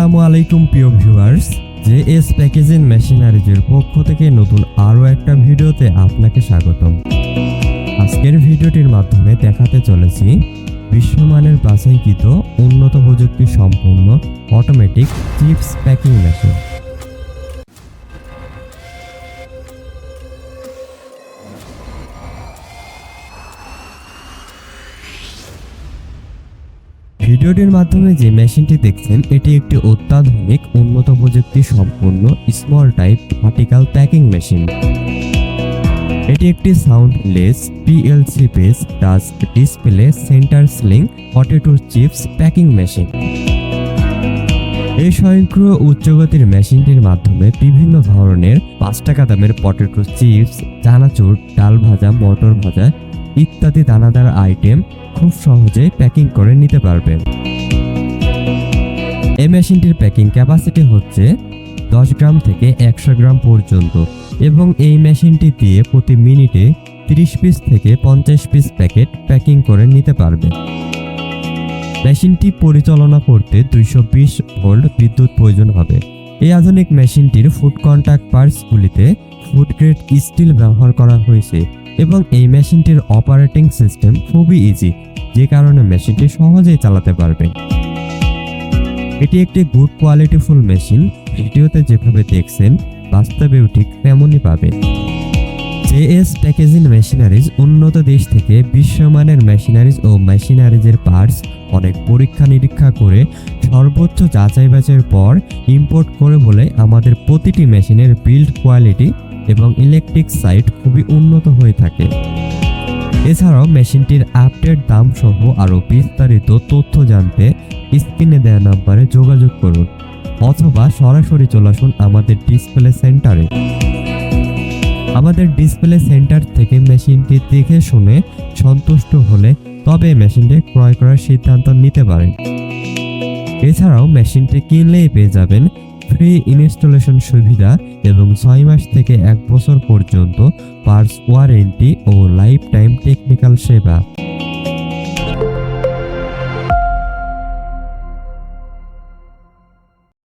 আসসালামু আলাইকুম প্রিয় ভিউয়ার্স, জেএস প্যাকেজিং মেশিনারিজের পক্ষ থেকে নতুন আরও একটা ভিডিওতে আপনাকে স্বাগতম। আজকের ভিডিওটির মাধ্যমে দেখাতে চলেছি বিশ্বমানের বাছাইকৃত উন্নত প্রযুক্তি সম্পন্ন অটোমেটিক চিপস প্যাকিং মেশিন। ভিডিওটির মাধ্যমে যে মেশিনটি দেখছেন এটি একটি অত্যাধুনিক উন্নত প্রযুক্তি সম্পন্ন small type vertical packing machine. এটি একটি soundless PLC base touch display centre sling potato chips packing machine. এই স্বয়ংক্রিয় উচ্চগতির মেশিনটির মাধ্যমে বিভিন্ন ধরনের 5 টাকা দামের পটেটো চিপস, চানাচুর, ডাল ভাজা, মটর ভাজা ইত্যাদি দানাদার আইটেম খুব সহজে প্যাকিং করে নিতে পারবেন। এই মেশিনটির প্যাকিং ক্যাপাসিটি হচ্ছে 10 গ্রাম থেকে 100 গ্রাম পর্যন্ত এবং এই মেশিনটি দিয়ে প্রতি মিনিটে 30 পিস থেকে 50 পিস প্যাকেট প্যাকিং করে নিতে পারবেন। মেশিনটি পরিচালনা করতে 220 ভোল্ট বিদ্যুৎ প্রয়োজন হবে। এই আধুনিক মেশিনটির ফুড কন্টাক্ট পার্টসগুলিতে ফুড গ্রেড স্টিল ব্যবহার করা হয়েছে এবং এই মেশিনটির অপারেটিং সিস্টেম খুবই ইজি, যে কারণে মেশিনটি সহজেই চালাতে পারবেন। এটি একটি গুড কোয়ালিটিফুল মেশিন। ভিডিওতে যেভাবে দেখছেন বাস্তবেও ঠিক তেমনই পাবেন। জেএস প্যাকেজিং মেশিনারিজ উন্নত দেশ থেকে বিশ্বমানের মেশিনারিজ ও মেশিনারিজের পার্টস অনেক পরীক্ষা নিরীক্ষা করে সর্বোচ্চ যাচাই বাছাইয়ের পর ইম্পোর্ট করে বলে আমাদের প্রতিটি মেশিনের বিল্ড কোয়ালিটি এবং ইলেকট্রিক সাইড খুবই উন্নত হয়ে থাকে। এছাড়াও মেশিনটির আপডেট দাম সহ আরও বিস্তারিত তথ্য জানতে স্ক্রিনে দেওয়া নাম্বারে যোগাযোগ করুন অথবা সরাসরি চলে আসুন আমাদের ডিসপ্লে সেন্টারে। আমাদের ডিসপ্লে সেন্টার থেকে মেশিনটি দেখে শুনে সন্তুষ্ট হলে তবে মেশিনটি ক্রয় করার সিদ্ধান্ত নিতে পারেন। এছাড়াও মেশিনটি কিনলেই পেয়ে যাবেন ফ্রি ইনস্টলেশন সুবিধা এবং 6 মাস থেকে 1 বছর পর্যন্ত পার্টস ওয়ারেন্টি ও লাইফ টাইম টেকনিক্যাল সেবা।